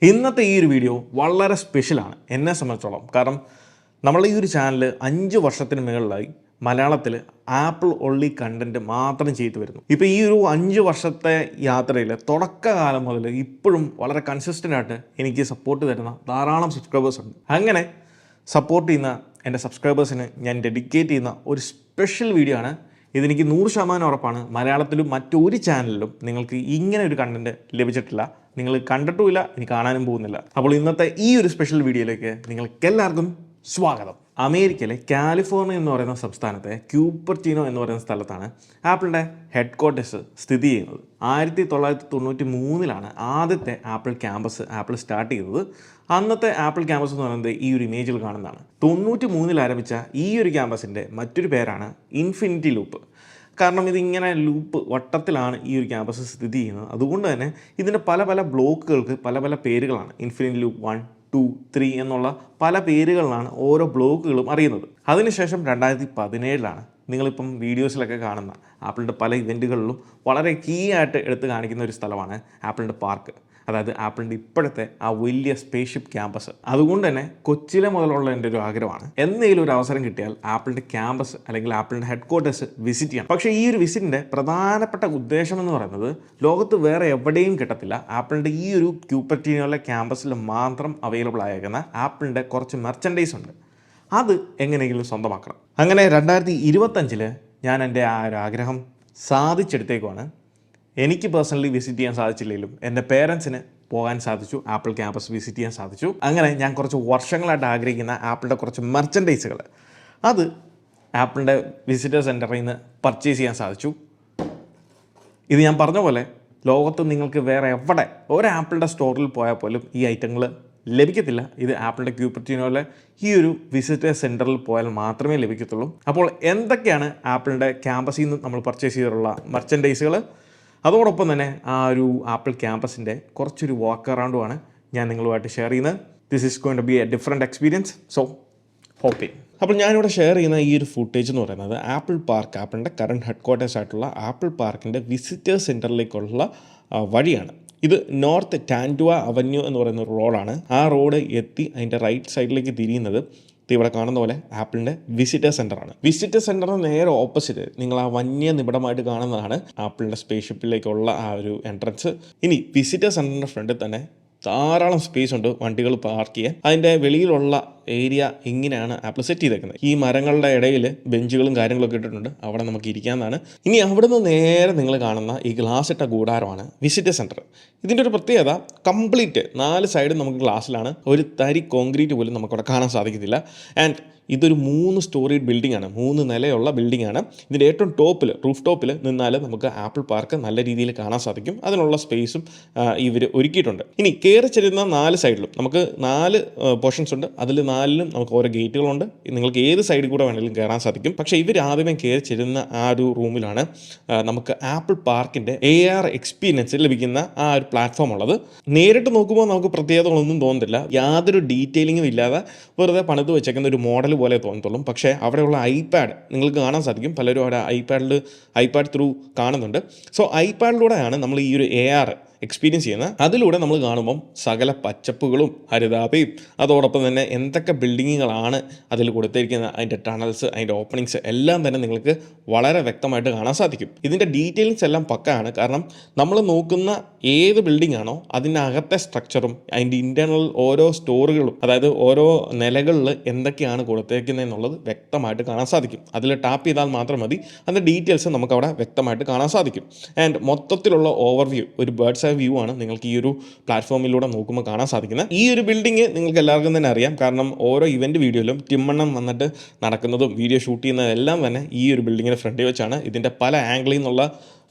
ഇന്നത്തെ ഈ ഒരു വീഡിയോ വളരെ സ്പെഷ്യലാണ് എന്നെ സംബന്ധിച്ചോളം. കാരണം നമ്മൾ ഈ ഒരു ചാനൽ 5 വർഷത്തിന് മുകളിലായി മലയാളത്തിൽ ആപ്പിൾ ഒള്ളി കണ്ടൻറ്റ് മാത്രം ചെയ്തു വരുന്നു. ഇപ്പോൾ ഈ ഒരു 5 വർഷത്തെ യാത്രയിൽ തുടക്കകാലം മുതൽ ഇപ്പോഴും വളരെ കൺസിസ്റ്റൻ്റ് ആയിട്ട് എനിക്ക് സപ്പോർട്ട് തരുന്ന ധാരാളം സബ്സ്ക്രൈബേഴ്സ് ഉണ്ട്. അങ്ങനെ സപ്പോർട്ട് ചെയ്യുന്ന എൻ്റെ സബ്സ്ക്രൈബേഴ്സിന് ഞാൻ ഡെഡിക്കേറ്റ് ചെയ്യുന്ന ഒരു സ്പെഷ്യൽ വീഡിയോ ആണ് ഇതെനിക്ക് 100% ഉറപ്പാണ്. മലയാളത്തിലും മറ്റൊരു ചാനലിലും നിങ്ങൾക്ക് ഇങ്ങനെ ഒരു കണ്ടൻറ്റ് ലഭിച്ചിട്ടില്ല, നിങ്ങൾ കണ്ടിട്ടുമില്ല, ഇനി കാണാനും പോകുന്നില്ല. അപ്പോൾ ഇന്നത്തെ ഈ ഒരു സ്പെഷ്യൽ വീഡിയോയിലേക്ക് നിങ്ങൾക്കെല്ലാവർക്കും സ്വാഗതം. അമേരിക്കയിലെ കാലിഫോർണിയ എന്ന് പറയുന്ന സംസ്ഥാനത്തെ ക്യൂപ്പർചിനോ എന്ന് പറയുന്ന സ്ഥലത്താണ് ആപ്പിളിൻ്റെ ഹെഡ് ക്വാർട്ടേഴ്സ് സ്ഥിതി ചെയ്യുന്നത്. 1993 ആദ്യത്തെ ആപ്പിൾ ക്യാമ്പസ് ആപ്പിൾ സ്റ്റാർട്ട് ചെയ്തത്. അന്നത്തെ ആപ്പിൾ ക്യാമ്പസ് എന്ന് പറയുന്നത് ഈ ഒരു ഇമേജിൽ കാണുന്നതാണ്. 93 ആരംഭിച്ച ഈ ഒരു ക്യാമ്പസിൻ്റെ മറ്റൊരു പേരാണ് ഇൻഫിനിറ്റി ലൂപ്പ്. കാരണം ഇതിങ്ങനെ ലൂപ്പ് വട്ടത്തിലാണ് ഈ ഒരു ക്യാമ്പസ് സ്ഥിതി ചെയ്യുന്നത്. അതുകൊണ്ട് തന്നെ ഇതിൻ്റെ പല പല ബ്ലോക്കുകൾക്ക് പല പല പേരുകളാണ്. ഇൻഫിനിറ്റി ലൂപ്പ് 1, 2, 3 എന്നുള്ള പല പേരുകളിലാണ് ഓരോ ബ്ലോക്കുകളും അറിയുന്നത്. അതിനുശേഷം 2017 നിങ്ങളിപ്പം വീഡിയോസിലൊക്കെ കാണുന്ന ആപ്പിളിൻ്റെ പല ഇവൻറ്റുകളിലും വളരെ കീ ആയിട്ട് എടുത്ത് കാണിക്കുന്ന ഒരു സ്ഥലമാണ് ആപ്പിളിൻ്റെ പാർക്ക്, അതായത് ആപ്പിളിൻ്റെ ഇപ്പോഴത്തെ ആ വലിയ സ്പേസ്ഷിപ്പ് ക്യാമ്പസ്. അതുകൊണ്ട് തന്നെ കൊച്ചിയിലെ മുതലുള്ള എൻ്റെ ഒരു ആഗ്രഹമാണ് എന്തെങ്കിലും ഒരു അവസരം കിട്ടിയാൽ ആപ്പിളിൻ്റെ ക്യാമ്പസ് അല്ലെങ്കിൽ ആപ്പിളിൻ്റെ ഹെഡ് ക്വാർട്ടേഴ്സ് വിസിറ്റ് ചെയ്യണം. പക്ഷേ ഈ ഒരു വിസിറ്റിൻ്റെ പ്രധാനപ്പെട്ട ഉദ്ദേശം എന്ന് പറയുന്നത് ലോകത്ത് വേറെ എവിടെയും കിട്ടത്തില്ല, ആപ്പിളിൻ്റെ ഈ ഒരു ക്യൂപ്പർചിനോയിലെ ക്യാമ്പസിൽ മാത്രം അവൈലബിൾ ആയേക്കുന്ന ആപ്പിളിൻ്റെ കുറച്ച് മെർച്ചൻഡൈസ് ഉണ്ട്. അത് എങ്ങനെയെങ്കിലും സ്വന്തമാക്കണം. അങ്ങനെ 2025 ഞാൻ എൻ്റെ ആ ഒരു ആഗ്രഹം സാധിച്ചെടുത്തേക്കുവാണ്. എനിക്ക് പേഴ്സണലി വിസിറ്റ് ചെയ്യാൻ സാധിച്ചില്ലെങ്കിലും എൻ്റെ പേരൻസിന് പോകാൻ സാധിച്ചു, ആപ്പിൾ ക്യാമ്പസ് വിസിറ്റ് ചെയ്യാൻ സാധിച്ചു. അങ്ങനെ ഞാൻ കുറച്ച് വർഷങ്ങളായിട്ട് ആഗ്രഹിക്കുന്ന ആപ്പിളിൻ്റെ കുറച്ച് മെർച്ചൻഡൈസുകൾ അത് ആപ്പിളിൻ്റെ വിസിറ്റർ സെൻറ്ററിൽ നിന്ന് പർച്ചേസ് ചെയ്യാൻ സാധിച്ചു. ഇത് ഞാൻ പറഞ്ഞ പോലെ ലോകത്ത് നിങ്ങൾക്ക് വേറെ എവിടെ ഒരു ആപ്പിളിൻ്റെ സ്റ്റോറിൽ പോയാൽ പോലും ഈ ഐറ്റങ്ങൾ ലഭിക്കത്തില്ല. ഇത് ആപ്പിളിൻ്റെ ക്യൂപ്പർചിനോയിലെ ഈ ഒരു വിസിറ്റർ സെൻറ്ററിൽ പോയാൽ മാത്രമേ ലഭിക്കത്തുള്ളൂ. അപ്പോൾ എന്തൊക്കെയാണ് ആപ്പിളിൻ്റെ ക്യാമ്പസിൽ നിന്ന് നമ്മൾ പർച്ചേസ് ചെയ്തിട്ടുള്ള മെർച്ചൻഡൈസുകൾ, അതോടൊപ്പം തന്നെ ആ ഒരു ആപ്പിൾ ക്യാമ്പസിൻ്റെ കുറച്ചൊരു വാക്ക് അറൗണ്ടുമാണ് ഞാൻ നിങ്ങളുമായിട്ട് ഷെയർ ചെയ്യുന്നത്. This is going to be a different experience, so hope. അപ്പോൾ ഞാനിവിടെ ഷെയർ ചെയ്യുന്ന ഈ ഒരു ഫുട്ടേജ് എന്ന് പറയുന്നത് ആപ്പിൾ പാർക്ക്, ആപ്പിളിൻ്റെ കറണ്ട് ഹെഡ് ക്വാർട്ടേഴ്സ് ആയിട്ടുള്ള ആപ്പിൾ പാർക്കിൻ്റെ വിസിറ്റേഴ്സ് സെൻറ്ററിലേക്കുള്ള വഴിയാണ്. ഇത് നോർത്ത് ടാൻഡുവ അവന്യൂ എന്ന് പറയുന്ന ഒരു റോഡാണ്. ആ റോഡ് എത്തി അതിൻ്റെ റൈറ്റ് സൈഡിലേക്ക് തിരിയുന്നത് ഇവിടെ കാണുന്ന പോലെ ആപ്പിളിൻ്റെ വിസിറ്റർ സെൻ്ററാണ്. വിസിറ്റർ സെൻ്ററിന് നേരെ ഓപ്പോസിറ്റ് നിങ്ങൾ ആ വന്യ നിബിഡമായിട്ട് കാണുന്നതാണ് ആപ്പിളിൻ്റെ സ്പേസ്ഷിപ്പിലേക്കുള്ള ആ ഒരു എൻട്രൻസ്. ഇനി വിസിറ്റർ സെൻ്ററിൻ്റെ ഫ്രണ്ടിൽ തന്നെ ധാരാളം സ്പേസ് ഉണ്ട് വണ്ടികൾ പാർക്ക് ചെയ്യാൻ. അതിൻ്റെ വെളിയിലുള്ള ഏരിയ ഇങ്ങനെയാണ് ആപ്പിൾ സെറ്റ് ചെയ്തേക്കുന്നത്. ഈ മരങ്ങളുടെ ഇടയിൽ ബെഞ്ചുകളും കാര്യങ്ങളൊക്കെ ഇട്ടിട്ടുണ്ട്, അവിടെ നമുക്ക് ഇരിക്കാമെന്നാണ്. ഇനി അവിടുന്ന് നേരെ നിങ്ങൾ കാണുന്ന ഈ ഗ്ലാസ് ഇട്ട കൂടാരമാണ് വിസിറ്റർ സെൻറ്റർ. ഇതിൻ്റെ ഒരു പ്രത്യേകത, കംപ്ലീറ്റ് 4 സൈഡും നമുക്ക് ഗ്ലാസ്സിലാണ്. ഒരു തരി കോൺക്രീറ്റ് പോലും നമുക്കവിടെ കാണാൻ സാധിക്കത്തില്ല. ആൻഡ് ഇതൊരു 3 സ്റ്റോറീഡ് ബിൽഡിംഗ് ആണ്, 3 നിലയുള്ള ബിൽഡിംഗ് ആണ്. ഇതിൻ്റെ ഏറ്റവും ടോപ്പിൽ, റൂഫ് ടോപ്പിൽ നിന്നാൽ നമുക്ക് ആപ്പിൾ പാർക്ക് നല്ല രീതിയിൽ കാണാൻ സാധിക്കും. അതിനുള്ള സ്പേസും ഇവർ ഒരുക്കിയിട്ടുണ്ട്. ഇനി കയറി ചെല്ലുന്ന 4 സൈഡിലും നമുക്ക് 4 പോർഷൻസ് ഉണ്ട്. അതിൽ 4ലും നമുക്ക് ഓരോ ഗേറ്റുകളുണ്ട്. നിങ്ങൾക്ക് ഏത് സൈഡിൽ കൂടെ വേണമെങ്കിലും കയറാൻ സാധിക്കും. പക്ഷേ ഇവർ ആദ്യമേ കയറി ചെല്ലുന്ന ആ ഒരു റൂമിലാണ് നമുക്ക് ആപ്പിൾ പാർക്കിൻ്റെ AR എക്സ്പീരിയൻസ് ലഭിക്കുന്ന ആ ഒരു പ്ലാറ്റ്ഫോം ഉള്ളത്. നേരിട്ട് നോക്കുമ്പോൾ നമുക്ക് പ്രത്യേകതകളൊന്നും തോന്നുന്നില്ല, യാതൊരു ഡീറ്റെയിലിങ്ങും ഇല്ലാതെ വെറുതെ പണിത് വെച്ചേക്കുന്ന ഒരു മോഡൽ പോലെ തോന്നത്തുള്ളൂ. പക്ഷേ അവിടെയുള്ള ഐപാഡ് നിങ്ങൾക്ക് കാണാൻ സാധിക്കും. പലരും അവിടെ ഐപാഡ് ത്രൂ കാണുന്നുണ്ട്. സോ ഐപാഡിലൂടെയാണ് നമ്മൾ ഈ ഒരു AR എക്സ്പീരിയൻസ് ചെയ്യുന്നത്. അതിലൂടെ നമ്മൾ കാണുമ്പം സകല പച്ചപ്പുകളും ഹരിതാപയും അതോടൊപ്പം തന്നെ എന്തൊക്കെ ബിൽഡിങ്ങുകളാണ് അതിൽ കൊടുത്തിരിക്കുന്നത്, അതിൻ്റെ ടണൽസ്, അതിൻ്റെ ഓപ്പണിങ്സ് എല്ലാം തന്നെ നിങ്ങൾക്ക് വളരെ വ്യക്തമായിട്ട് കാണാൻ സാധിക്കും. ഇതിൻ്റെ ഡീറ്റെയിൽസ് എല്ലാം പക്കയാണ്. കാരണം നമ്മൾ നോക്കുന്ന ഏത് ബിൽഡിംഗ് ആണോ അതിനകത്തെ സ്ട്രക്ചറും അതിൻ്റെ ഇൻറ്റേർണൽ ഓരോ സ്റ്റോറുകളും, അതായത് ഓരോ നിലകളിൽ എന്തൊക്കെയാണ് കൊടുത്തേക്കുന്നത് എന്നുള്ളത് വ്യക്തമായിട്ട് കാണാൻ സാധിക്കും. അതിൽ ടാപ്പ് ചെയ്താൽ മാത്രം മതി, അതിൻ്റെ ഡീറ്റെയിൽസ് നമുക്കവിടെ വ്യക്തമായിട്ട് കാണാൻ സാധിക്കും. ആൻഡ് മൊത്തത്തിലുള്ള ഓവർവ്യൂ, ഒരു ബേർഡ്സ് വ്യൂ ആണ് നിങ്ങൾക്ക് ഈ ഒരു പ്ലാറ്റ്ഫോമിലൂടെ നോക്കുമ്പോൾ കാണാൻ സാധിക്കുന്നത്. ഈ ഒരു ബിൽഡിംഗ് നിങ്ങൾക്ക് എല്ലാവർക്കും തന്നെ അറിയാം. കാരണം ഓരോ ഇവന്റ് വീഡിയോയിലും ടിമ്മണ്ണം വന്നിട്ട് നടക്കുന്നതും വീഡിയോ ഷൂട്ട് ചെയ്യുന്നതെല്ലാം തന്നെ ഈ ഒരു ബിൽഡിങ്ങിന് ഫ്രണ്ടിൽ വെച്ചാണ്. ഇതിൻ്റെ പല ആംഗിളിൽ നിന്നുള്ള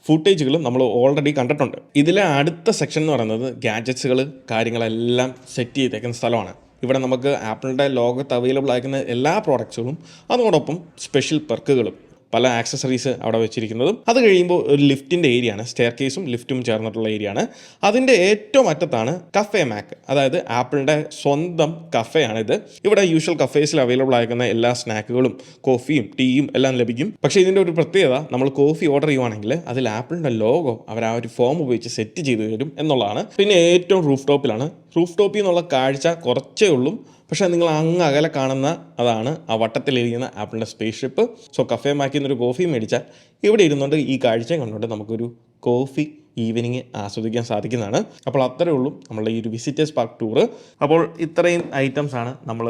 ഫുട്ടേജുകളും നമ്മൾ ഓൾറെഡി കണ്ടിട്ടുണ്ട്. ഇതിലെ അടുത്ത സെക്ഷൻ എന്ന് പറയുന്നത് ഗാഡ്ജറ്റ്സുകൾ, കാര്യങ്ങളെല്ലാം സെറ്റ് ചെയ്തേക്കുന്ന സ്ഥലമാണ്. ഇവിടെ നമുക്ക് ആപ്പിളിൻ്റെ ലോകത്ത് അവൈലബിൾ ആയിരിക്കുന്ന എല്ലാ പ്രോഡക്ട്സുകളും അതോടൊപ്പം സ്പെഷ്യൽ പെർക്കുകളും പല ആക്സസറീസ് അവിടെ വെച്ചിരിക്കുന്നതും. അത് കഴിയുമ്പോൾ ഒരു ലിഫ്റ്റിൻ്റെ ഏരിയ ആണ്, സ്റ്റെയർ കേസും ലിഫ്റ്റും ചേർന്നിട്ടുള്ള ഏരിയ ആണ്. അതിൻ്റെ ഏറ്റവും അറ്റത്താണ് കഫേ മാക്, അതായത് ആപ്പിളിൻ്റെ സ്വന്തം കഫേയാണിത്. ഇവിടെ യൂഷ്വൽ കഫേസിൽ അവൈലബിൾ ആയിരിക്കുന്ന എല്ലാ സ്നാക്കുകളും കോഫിയും ടീയും എല്ലാം ലഭിക്കും. പക്ഷേ ഇതിൻ്റെ ഒരു പ്രത്യേകത, നമ്മൾ കോഫി ഓർഡർ ചെയ്യുവാണെങ്കിൽ അതിൽ ആപ്പിളിൻ്റെ ലോഗോ അവർ ആ ഒരു ഫോം ഉപയോഗിച്ച് സെറ്റ് ചെയ്ത് തരും എന്നുള്ളതാണ്. പിന്നെ ഏറ്റവും റൂഫ് ടോപ്പിലാണ്. റൂഫ് ടോപ്പിൽ നിന്നുള്ള കാഴ്ച കുറച്ചേ ഉള്ളൂ, പക്ഷേ നിങ്ങൾ അങ്ങ് അകലെ കാണുന്ന അതാണ് ആ വട്ടത്തിലിരിക്കുന്ന ആപ്പിളിൻ്റെ സ്പേസ് ഷിപ്പ്. സോ കഫേ മാക്കിൽ നിന്നൊരു കോഫി മേടിച്ചാൽ ഇവിടെ ഇരുന്നുകൊണ്ട് ഈ കാഴ്ച കണ്ടുകൊണ്ട് നമുക്കൊരു കോഫി ഈവനിങ് ആസ്വദിക്കാൻ സാധിക്കുന്നതാണ്. അപ്പോൾ അത്രയേ ഉള്ളൂ നമ്മളുടെ ഈ ഒരു വിസിറ്റേഴ്സ് പാർക്ക് ടൂറ്. അപ്പോൾ ഇത്രയും ഐറ്റംസ് ആണ് നമ്മൾ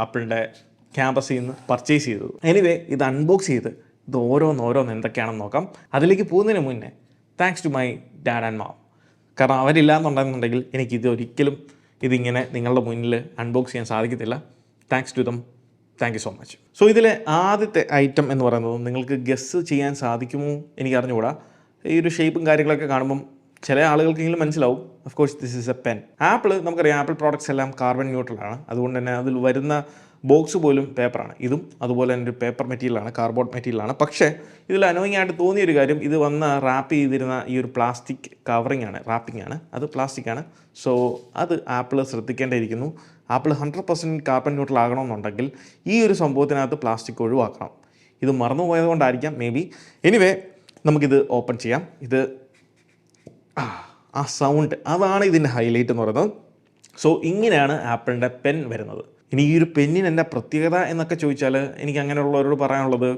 ആപ്പിളിൻ്റെ ക്യാമ്പസിൽ നിന്ന് പർച്ചേസ് ചെയ്തത്. എനിവേ ഇത് അൺബോക്സ് ചെയ്ത് ഇത് ഓരോന്ന് എന്തൊക്കെയാണെന്ന് നോക്കാം. അതിലേക്ക് പോകുന്നതിന് മുന്നേ thanks to my dad and mom. കാരണം അവരില്ലാന്നുണ്ടെന്നുണ്ടെങ്കിൽ എനിക്കിത് ഒരിക്കലും ഇതിങ്ങനെ നിങ്ങളുടെ മുന്നിൽ അൺബോക്സ് ചെയ്യാൻ സാധിക്കത്തില്ല. Thanks to them, thank you so much. So ഇതിലെ ആദ്യത്തെ ഐറ്റം എന്ന് പറയുന്നത് നിങ്ങൾക്ക് ഗസ് ചെയ്യാൻ സാധിക്കുമോ എനിക്ക് അറിഞ്ഞുകൂടാ. ഈ ഒരു ഷേപ്പും കാര്യങ്ങളൊക്കെ കാണുമ്പം ചില ആളുകൾക്കെങ്കിലും മനസ്സിലാവും. Of course this is A pen. Apple നമുക്കറിയാം, ആപ്പിൾ പ്രോഡക്ട്സ് എല്ലാം കാർബൺ ന്യൂട്രലാണ്. അതുകൊണ്ട് തന്നെ അതിൽ വരുന്ന ബോക്സ് പോലും പേപ്പറാണ്. ഇതും അതുപോലെ തന്നെ ഒരു പേപ്പർ മെറ്റീരിയലാണ്, കാർഡ്ബോർഡ് മെറ്റീരിയലാണ്. പക്ഷേ ഇതിൽ അനോയിങ് ആയിട്ട് തോന്നിയൊരു കാര്യം, ഇത് വന്ന് റാപ്പ് ചെയ്തിരുന്ന ഈ ഒരു പ്ലാസ്റ്റിക് കവറിംഗ് ആണ്, റാപ്പിംഗ് ആണ്, അത് പ്ലാസ്റ്റിക്കാണ്. സോ അത് ആപ്പിൾ ശ്രദ്ധിക്കേണ്ടിയിരിക്കുന്നു. ആപ്പിൾ 100% കാർബൺ ന്യൂട്രൽ ആകണമെന്നുണ്ടെങ്കിൽ ഈ ഒരു സംഭവത്തിനകത്ത് പ്ലാസ്റ്റിക് ഒഴിവാക്കണം. ഇത് മറന്നുപോയത് കൊണ്ടായിരിക്കാം മേ ബി. എനിവേ നമുക്കിത് ഓപ്പൺ ചെയ്യാം. ഇത് ആ സൗണ്ട്, അതാണ് ഇതിൻ്റെ ഹൈലൈറ്റ് എന്ന് പറയുന്നത്. സോ ഇങ്ങനെയാണ് ആപ്പിളിൻ്റെ പെൻ വരുന്നത്. ഇനി ഈ ഒരു പെന്നിന് എൻ്റെ പ്രത്യേകത എന്നൊക്കെ ചോദിച്ചാൽ എനിക്ക് അങ്ങനെയുള്ളവരോട് പറയാനുള്ളത്,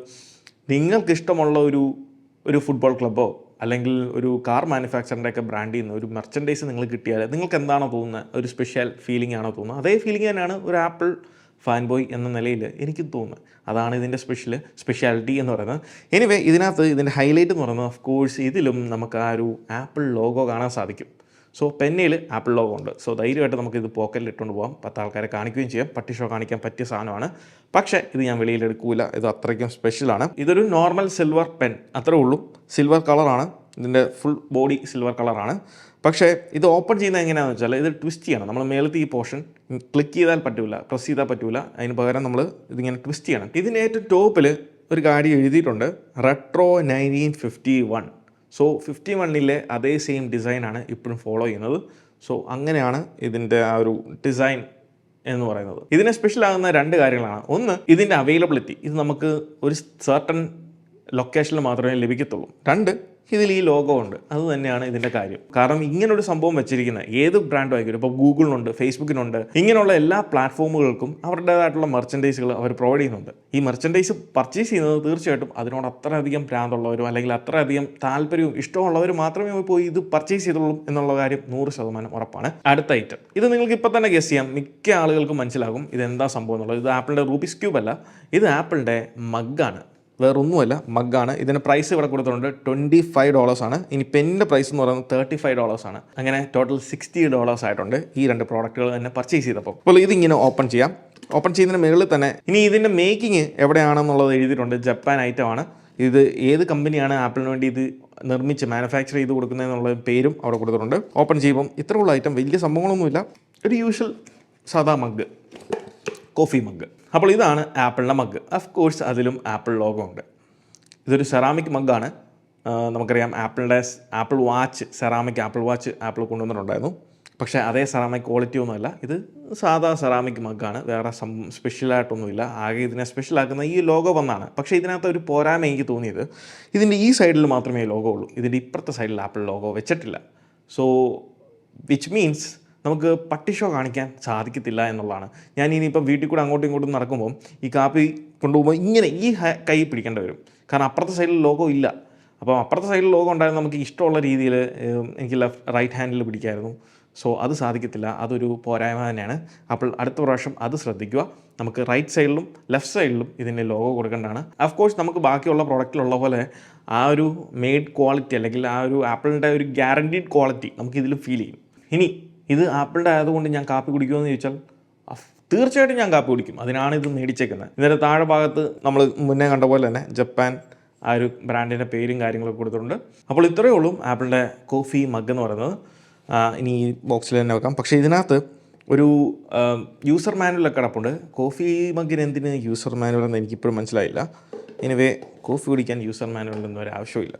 നിങ്ങൾക്കിഷ്ടമുള്ള ഒരു ഫുട്ബോൾ ക്ലബ്ബോ അല്ലെങ്കിൽ ഒരു കാർ മാനുഫാക്ചറിൻ്റെ ഒക്കെ ബ്രാൻഡിൽ നിന്ന് ഒരു മെർച്ചൻഡൈസ് നിങ്ങൾ കിട്ടിയാൽ നിങ്ങൾക്ക് എന്താണോ തോന്നുന്നത്, ഒരു സ്പെഷ്യൽ ഫീലിംഗ് ആണോ തോന്നുന്നത്, അതേ ഫീലിംഗ് തന്നെയാണ് ഒരു ആപ്പിൾ ഫാൻ ബോയ് എന്ന നിലയിൽ എനിക്ക് തോന്നുന്നത്. അതാണ് ഇതിൻ്റെ സ്പെഷ്യാലിറ്റി എന്ന് പറയുന്നത്. എനിവേ ഇതിനകത്ത് ഇതിൻ്റെ ഹൈലൈറ്റ് എന്ന് പറയുന്നത് ഓഫ് കോഴ്സ് ഇതിലും നമുക്ക് ആ ഒരു ആപ്പിൾ ലോഗോ കാണാൻ സാധിക്കും. സോ പെന്നിൽ ആപ്പിൾ ലോഗോ ഉണ്ട്. സോ ധൈര്യമായിട്ട് നമുക്കിത് പോക്കറ്റിൽ ഇട്ടുകൊണ്ട് പോകാം, 10 ആൾക്കാരെ കാണിക്കുകയും ചെയ്യാം. പട്ടി ഷോ കാണിക്കാൻ പറ്റിയ സാധനമാണ്. പക്ഷേ ഇത് ഞാൻ വെളിയിലെടുക്കൂല, ഇത് അത്രയ്ക്കും സ്പെഷ്യലാണ്. ഇതൊരു നോർമൽ സിൽവർ പെൻ, അത്രേ ഉള്ളൂ. സിൽവർ കളറാണ്, ഇതിൻ്റെ ഫുൾ ബോഡി സിൽവർ കളറാണ്. പക്ഷേ ഇത് ഓപ്പൺ ചെയ്യുന്നത് എങ്ങനെയാണെന്ന് വെച്ചാൽ ഇത് ട്വിസ്റ്റ് ചെയ്യണം. നമ്മൾ മേലത്തെ ഈ പോർഷൻ ക്ലിക്ക് ചെയ്താൽ പറ്റില്ല, പ്രസ് ചെയ്താൽ പറ്റില്ല. അതിന് പകരം നമ്മൾ ഇതിങ്ങനെ ട്വിസ്റ്റ് ചെയ്യണം. ഇതിന് ഏറ്റവും ടോപ്പിൽ ഒരു കാര്യം എഴുതിയിട്ടുണ്ട്, റെട്രോ 1951. സോ 51-ലെ അതേ സെയിം ഡിസൈനാണ് ഇപ്പോഴും ഫോളോ ചെയ്യുന്നത്. സോ അങ്ങനെയാണ് ഇതിൻ്റെ ആ ഒരു ഡിസൈൻ എന്ന് പറയുന്നത്. ഇതിനെ സ്പെഷ്യൽ ആകുന്ന 2 കാര്യങ്ങളാണ്. ഒന്ന്, ഇതിൻ്റെ അവൈലബിലിറ്റി. ഇത് നമുക്ക് ഒരു സർട്ടൺ ലൊക്കേഷനിൽ മാത്രമേ ലഭിക്കത്തുള്ളൂ. 2, ഇതിൽ ഈ ലോഗോ ഉണ്ട്. അത് തന്നെയാണ് ഇതിൻ്റെ കാര്യം. കാരണം ഇങ്ങനൊരു സംഭവം വെച്ചിരിക്കുന്നത് ഏത് ബ്രാൻഡും ആയിരിക്കും. ഇപ്പോൾ ഗൂഗിളിനുണ്ട്, ഫേസ്ബുക്കിനുണ്ട്, ഇങ്ങനെയുള്ള എല്ലാ പ്ലാറ്റ്ഫോമുകൾക്കും അവരുടേതായിട്ടുള്ള മെർച്ചൻഡൈസുകൾ അവർ പ്രൊവൈഡ് ചെയ്യുന്നുണ്ട്. ഈ മെർച്ചൻഡൈസ് പർച്ചേസ് ചെയ്യുന്നത് തീർച്ചയായിട്ടും അതിനോട് അത്രയധികം ഭ്രാന്തുള്ളവരും അല്ലെങ്കിൽ അത്രയധികം താല്പര്യവും ഇഷ്ടമുള്ളവർ മാത്രമേ പോയി ഇത് പർച്ചേസ് ചെയ്തുള്ളൂ എന്നുള്ള കാര്യം 100% ഉറപ്പാണ്. അടുത്ത ഐറ്റം, ഇത് നിങ്ങൾക്ക് ഇപ്പോൾ തന്നെ ഗസ് ചെയ്യാം. മിക്ക ആളുകൾക്കും മനസ്സിലാകും ഇതെന്താ സംഭവം എന്നുള്ളത്. ഇത് ആപ്പിളിൻ്റെ റൂബിക്സ് ക്യൂബ് അല്ല, ഇത് ആപ്പിളിൻ്റെ മഗ്ഗാണ്, വേറൊന്നുമല്ല, മഗ്ഗാണ്. ഇതിൻ്റെ പ്രൈസ് ഇവിടെ കൊടുത്തിട്ടുണ്ട് $25 ആണ്. ഇനി പെന്നിൻ്റെ പ്രൈസ് എന്ന് പറയുന്നത് $35 ആണ്. അങ്ങനെ ടോട്ടൽ $60 ആയിട്ടുണ്ട് ഈ 2 പ്രോഡക്റ്റുകൾ തന്നെ പർച്ചേസ് ചെയ്തപ്പോൾ. അപ്പോൾ ഇതിങ്ങനെ ഓപ്പൺ ചെയ്യാം. ഓപ്പൺ ചെയ്യുന്നതിന് മുകളിൽ തന്നെ ഇനി ഇതിൻ്റെ മേക്കിംഗ് എവിടെയാണെന്നുള്ളത് എഴുതിയിട്ടുണ്ട്. ജപ്പാൻ ഐറ്റമാണ്. ഇത് ഏത് കമ്പനിയാണ് ആപ്പിളിന് വേണ്ടി ഇത് നിർമ്മിച്ച് മാനുഫാക്ചർ ചെയ്ത് കൊടുക്കുന്നതെന്നുള്ള പേരും അവിടെ കൊടുത്തിട്ടുണ്ട്. ഓപ്പൺ ചെയ്യുമ്പം ഇത്രയുള്ള ഐറ്റം, വലിയ സംഭവങ്ങളൊന്നുമില്ല, ഒരു യൂഷ്വൽ സാധാ മഗ്, കോഫി മഗ്. അപ്പോൾ ഇതാണ് ആപ്പിളിൻ്റെ മഗ്. ഓഫ് കോഴ്സ് അതിലും ആപ്പിൾ ലോഗോ ഉണ്ട്. ഇതൊരു സെറാമിക് മഗ്ഗാണ്. നമുക്കറിയാം Apple watch, ceramic Apple watch Apple കൊണ്ടുവന്നിട്ടുണ്ടായിരുന്നു. പക്ഷേ അതേ സെറാമിക് ക്വാളിറ്റി ഒന്നുമല്ല, ഇത് സാധാ സെറാമിക് മഗ്ഗാണ്. വേറെ സ്പെഷ്യലായിട്ടൊന്നുമില്ല. ആകെ ഇതിനെ സ്പെഷ്യലാക്കുന്ന ഈ ലോഗോ വന്നാണ്. പക്ഷേ ഇതിനകത്ത് ഒരു പോരായ്മ എനിക്ക് തോന്നിയത്, ഇതിൻ്റെ ഈ സൈഡിൽ മാത്രമേ ലോഗോ ഉള്ളൂ, ഇതിൻ്റെ ഇപ്പുറത്തെ സൈഡിൽ ആപ്പിൾ ലോഗോ വെച്ചിട്ടില്ല. സോ വിച്ച് മീൻസ് നമുക്ക് പട്ടി ഷോ കാണിക്കാൻ സാധിക്കത്തില്ല എന്നുള്ളതാണ്. ഞാൻ ഇനിയിപ്പോൾ വീട്ടിൽ കൂടെ അങ്ങോട്ടും ഇങ്ങോട്ടും നടക്കുമ്പോൾ ഈ കാപ്പി കൊണ്ടുപോകുമ്പോൾ ഇങ്ങനെ ഈ കൈ പിടിക്കേണ്ടി വരും. കാരണം അപ്പുറത്തെ സൈഡിൽ ലോഗോ ഇല്ല. അപ്പോൾ അപ്പുറത്തെ സൈഡിൽ ലോഗോ ഉണ്ടായിരുന്നു, നമുക്ക് ഇഷ്ടമുള്ള രീതിയിൽ എനിക്ക് റൈറ്റ് ഹാൻഡിൽ പിടിക്കായിരുന്നു. സോ അത് സാധിക്കത്തില്ല, അതൊരു പോരായ്മ തന്നെയാണ്. അപ്പോൾ അടുത്ത പ്രാവശ്യം അത് ശ്രദ്ധിക്കുക. നമുക്ക് റൈറ്റ് സൈഡിലും ലെഫ്റ്റ് സൈഡിലും ഇതിൻ്റെ ലോഗോ കൊടുക്കേണ്ടതാണ്. ഓഫ് കോഴ്സ് നമുക്ക് ബാക്കിയുള്ള പ്രോഡക്റ്റിലുള്ള പോലെ ആ ഒരു മെയ്ഡ് ക്വാളിറ്റി അല്ലെങ്കിൽ ആ ഒരു ആപ്പിളിൻ്റെ ഒരു ഗ്യാരണ്ടീഡ് ക്വാളിറ്റി നമുക്കിതിൽ ഫീൽ ചെയ്യും. ഇനി ഇത് ആപ്പിളിൻ്റെ ആയതുകൊണ്ട് ഞാൻ കാപ്പി കുടിക്കുമെന്ന് ചോദിച്ചാൽ തീർച്ചയായിട്ടും ഞാൻ കാപ്പി കുടിക്കും. അതിനാണ് ഇത് മേടിച്ചേക്കുന്നത്. ഇതിൻ്റെ താഴെ ഭാഗത്ത് നമ്മൾ മുന്നേ കണ്ട പോലെ തന്നെ ജപ്പാൻ ആ ഒരു ബ്രാൻഡിൻ്റെ പേരും കാര്യങ്ങളൊക്കെ കൊടുത്തിട്ടുണ്ട്. അപ്പോൾ ഇത്രയേ ഉള്ളൂ ആപ്പിളിൻ്റെ കോഫി മഗ് എന്ന് പറയുന്നത്. ഇനി ഈ ബോക്സിൽ തന്നെ വെക്കാം. പക്ഷേ ഇതിനകത്ത് ഒരു യൂസർ മാനുവലൊക്കെ കിടപ്പുണ്ട്. കോഫി മഗ്ഗിന് എന്തിന് യൂസർ മാനുവൽ എന്ന് എനിക്കിപ്പോഴും മനസ്സിലായില്ല. എനിവേ കോഫി കുടിക്കാൻ യൂസർ മാനുവലൊന്നും ഒരു ആവശ്യമില്ല.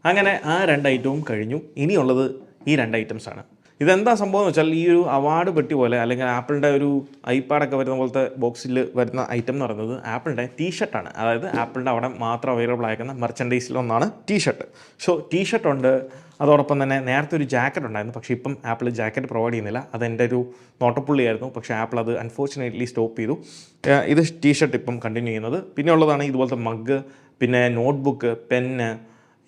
അങ്ങനെ ആ 2 ഐറ്റവും കഴിഞ്ഞു. ഇനിയുള്ളത് ഈ 2 ഐറ്റംസാണ്. ഇതെന്താ സംഭവം എന്ന് വെച്ചാൽ ഈ ഒരു അവാർഡ് പെട്ടി പോലെ അല്ലെങ്കിൽ ആപ്പിളിൻ്റെ ഒരു ഐപാഡൊക്കെ വരുന്ന പോലത്തെ ബോക്സിൽ വരുന്ന ഐറ്റം എന്ന് പറയുന്നത് ആപ്പിളിൻ്റെ ടീഷർട്ടാണ്. അതായത് ആപ്പിളിൻ്റെ അവിടെ മാത്രം അവൈലബിൾ ആയിരിക്കുന്ന മെർച്ചൻഡൈസിലൊന്നാണ് ടീഷർട്ട്. സോ ടീഷർട്ട് ഉണ്ട്, അതോടൊപ്പം തന്നെ നേരത്തെ ഒരു ജാക്കറ്റ് ഉണ്ടായിരുന്നു. പക്ഷേ ഇപ്പം ആപ്പിൾ ജാക്കറ്റ് പ്രൊവൈഡ് ചെയ്യുന്നില്ല. അതെൻ്റെ ഒരു നോട്ടപ്പുള്ളിയായിരുന്നു. പക്ഷേ ആപ്പിൾ അത് അൺഫോർച്ചുനേറ്റ്ലി സ്റ്റോപ്പ് ചെയ്തു. ഇത് ടീഷർട്ട് ഇപ്പം കണ്ടിന്യൂ ചെയ്യുന്നത്. പിന്നെ ഉള്ളതാണ് ഇതുപോലത്തെ മഗ്, പിന്നെ നോട്ട്ബുക്ക്, പെന്ന്,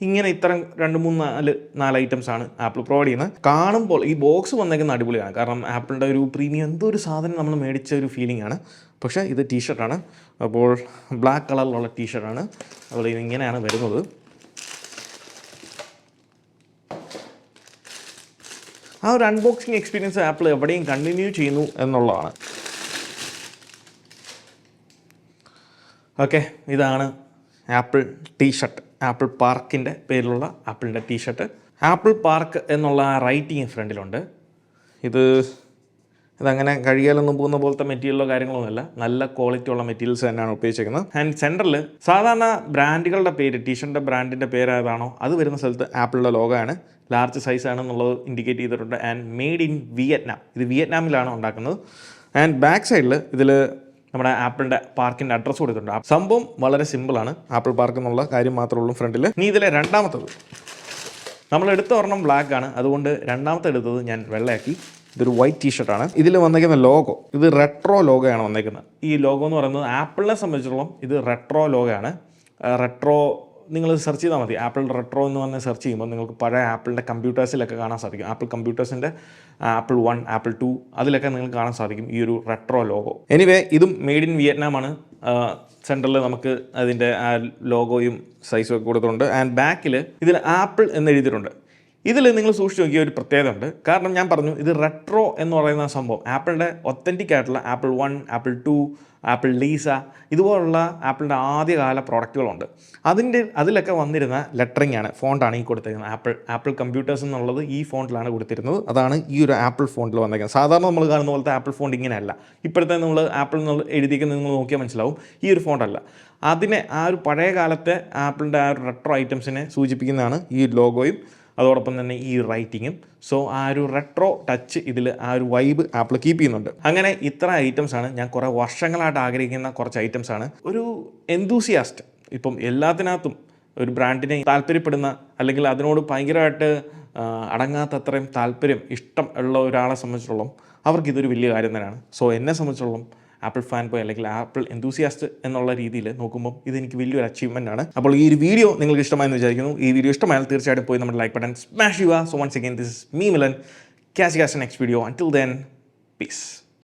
ഇങ്ങനെ ഇത്തരം 2, 3, 4 ഐറ്റംസാണ് ആപ്പിൾ പ്രൊവൈഡ് ചെയ്യുന്നത്. കാണുമ്പോൾ ഈ ബോക്സ് വന്നേക്കുന്ന അടിപൊളിയാണ്. കാരണം ആപ്പിളിൻ്റെ ഒരു പ്രീമിയം എന്തോ ഒരു സാധനം നമ്മൾ മേടിച്ച ഒരു ഫീലിംഗ് ആണ്. പക്ഷേ ഇത് ടീഷർട്ടാണ്. അപ്പോൾ ബ്ലാക്ക് കളറിലുള്ള ടീഷർട്ടാണ്. അപ്പോൾ ഇതിങ്ങനെയാണ് വരുന്നത്. ആ ഒരു അൺബോക്സിങ് എക്സ്പീരിയൻസ് ആപ്പിൾ എവിടെയും കണ്ടിന്യൂ ചെയ്യുന്നു എന്നുള്ളതാണ്. ഓക്കെ, ഇതാണ് ആപ്പിൾ ടീഷർട്ട്. ആപ്പിൾ പാർക്കിൻ്റെ പേരിലുള്ള ആപ്പിളിൻ്റെ ടീഷർട്ട്. ആപ്പിൾ പാർക്ക് എന്നുള്ള റൈറ്റിങ് ഫ്രണ്ടിലുണ്ട്. ഇതങ്ങനെ കഴുകിയാലൊന്നും പോകുന്ന പോലത്തെ മെറ്റീരിയലോ കാര്യങ്ങളൊന്നുമല്ല. നല്ല ക്വാളിറ്റി ഉള്ള മെറ്റീരിയൽസ് തന്നെയാണ് ഉപയോഗിച്ചിരിക്കുന്നത്. ആൻഡ് സെൻറ്ററിൽ സാധാരണ ബ്രാൻഡുകളുടെ പേര്, ടീഷർട്ടിൻ്റെ ബ്രാൻഡിൻ്റെ പേര് ഏതാണോ അത് വരുന്ന സ്ഥലത്ത് ആപ്പിളിൻ്റെ ലോഗോയാണ്. ലാർജ് സൈസാണെന്നുള്ളത് ഇൻഡിക്കേറ്റ് ചെയ്തിട്ടുണ്ട്. And made in Vietnam. ഇത് വിയറ്റ്നാമിലാണ് ഉണ്ടാക്കുന്നത്. ആൻഡ് ബാക്ക് സൈഡിൽ ഇതിൽ നമ്മുടെ ആപ്പിളിൻ്റെ പാർക്കിൻ്റെ അഡ്രസ്സ് കൊടുത്തിട്ടുണ്ട്. സംഭവം വളരെ സിമ്പിളാണ്. ആപ്പിൾ പാർക്ക് എന്നുള്ള കാര്യം മാത്രമേ ഉള്ളൂ ഫ്രണ്ടിൽ. ഇനി ഇതിലെ രണ്ടാമത്തത്, നമ്മൾ എടുത്ത ഒരെണ്ണം ബ്ലാക്ക് ആണ്, അതുകൊണ്ട് രണ്ടാമത്തെ എടുത്തത് ഞാൻ വെള്ളയാക്കി. ഇതൊരു വൈറ്റ് ടീഷർട്ടാണ്. ഇതിൽ വന്നേക്കുന്ന ലോഗോ, ഇത് റെട്രോ ലോഗോയാണ് വന്നേക്കുന്നത്. ഈ ലോഗോ എന്ന് പറയുന്നത് ആപ്പിളിനെ സംബന്ധിച്ചിടത്തോളം ഇത് റെട്രോ ലോഗോയാണ്. റെട്രോ നിങ്ങൾ സെർച്ച് ചെയ്താൽ മതി. ആപ്പിൾ റെട്രോ എന്ന് പറഞ്ഞ് സെർച്ച് ചെയ്യുമ്പോൾ നിങ്ങൾക്ക് പഴയ ആപ്പിളിൻ്റെ കമ്പ്യൂട്ടേഴ്സിലൊക്കെ കാണാൻ സാധിക്കും. ആപ്പിൾ കമ്പ്യൂട്ടേഴ്സിൻ്റെ ആപ്പിൾ 1, ആപ്പിൾ 2 അതിലൊക്കെ നിങ്ങൾക്ക് കാണാൻ സാധിക്കും ഈ ഒരു റെട്രോ ലോഗോ. എനിവേ ഇതും മെയ്ഡ് ഇൻ വിയറ്റ്നാമാണ്. സെൻറ്ററിൽ നമുക്ക് അതിൻ്റെ ആ ലോഗോയും സൈസും ഒക്കെ കൊടുത്തിട്ടുണ്ട്. ആൻഡ് ബാക്കിൽ ഇതിൽ ആപ്പിൾ എന്ന് എഴുതിയിട്ടുണ്ട്. ഇതിൽ നിങ്ങൾ സൂക്ഷിച്ച് നോക്കിയ ഒരു പ്രത്യേകത ഉണ്ട്. കാരണം ഞാൻ പറഞ്ഞു ഇത് റെട്രോ എന്ന് പറയുന്ന സംഭവം ആപ്പിളിൻ്റെ ഒത്തൻറ്റിക് ആയിട്ടുള്ള ആപ്പിൾ 1, ആപ്പിൾ 2, ആപ്പിൾ ലീസ ഇതുപോലുള്ള ആപ്പിളിൻ്റെ ആദ്യകാല പ്രോഡക്റ്റുകളുണ്ട്. അതിലൊക്കെ വന്നിരുന്ന ലെറ്ററിംഗ് ആണ്, ഫോണ്ടാണ് ഈ കൊടുത്തിരിക്കുന്നത്. ആപ്പിൾ കമ്പ്യൂട്ടേഴ്സ് എന്നുള്ളത് ഈ ഫോണ്ടിലാണ് കൊടുത്തിരുന്നത്. അതാണ് ഈ ഒരു ആപ്പിൾ ഫോണ്ടിൽ വന്നേക്കുന്നത്. സാധാരണ നമ്മൾ കാണുന്ന പോലത്തെ ആപ്പിൾ ഫോണ്ട് ഇങ്ങനെയല്ല. ഇപ്പോഴത്തെ നമ്മൾ ആപ്പിൾ എന്നുള്ള എഴുതിയിരിക്കുന്നത് നിങ്ങൾ നോക്കിയാൽ മനസ്സിലാവും ഈ ഒരു ഫോണ്ടല്ല. അതിനെ ആ ഒരു പഴയ കാലത്തെ ആപ്പിളിൻ്റെ ആ ഒരു റെട്രോ ഐറ്റംസിനെ സൂചിപ്പിക്കുന്നതാണ് ഈ ലോഗോയും അതോടൊപ്പം തന്നെ ഈ റൈറ്റിങ്ങും. സോ ആ ഒരു റെട്രോ ടച്ച് ഇതിൽ ആ ഒരു വൈബ് ആപ്പിൾ കീപ്പ് ചെയ്യുന്നുണ്ട്. അങ്ങനെ ഇത്ര ഐറ്റംസാണ് ഞാൻ കുറേ വർഷങ്ങളായിട്ട് ആഗ്രഹിക്കുന്ന കുറച്ച് ഐറ്റംസാണ്. ഒരു എന്തൂസിയാസ്റ്റ്, ഇപ്പം എല്ലാത്തിനകത്തും ഒരു ബ്രാൻഡിനെ താല്പര്യപ്പെടുന്ന അല്ലെങ്കിൽ അതിനോട് ഭയങ്കരമായിട്ട് അടങ്ങാത്തത്രയും താല്പര്യം ഇഷ്ടം ഉള്ള ഒരാളെ സംബന്ധിച്ചിടത്തോളം അവർക്കിതൊരു വലിയ കാര്യം തന്നെയാണ്. സോ എന്നെ സംബന്ധിച്ചിടത്തോളം ആപ്പിൾ ഫാൻ ബോയ് അല്ലെങ്കിൽ ആപ്പിൾ എന്തൂസിയാസ്റ്റ് എന്നുള്ള രീതിയിൽ നോക്കുമ്പോൾ ഇതെനിക്ക് വലിയൊരു അച്ചീവ്മെൻ്റ് ആണ്. അപ്പോൾ ഈ ഒരു വീഡിയോ നിങ്ങൾക്ക് ഇഷ്ടമായെന്ന് വിചാരിക്കുന്നു. ഈ വീഡിയോ ഇഷ്ടമായാൽ തീർച്ചയായിട്ടും പോയി നമ്മുടെ ലൈക്ക് ബട്ടൺ സ്മാഷ് ചെയ്യുക. So once again this is me Milan. Catch you guys in the next video. Until then, peace.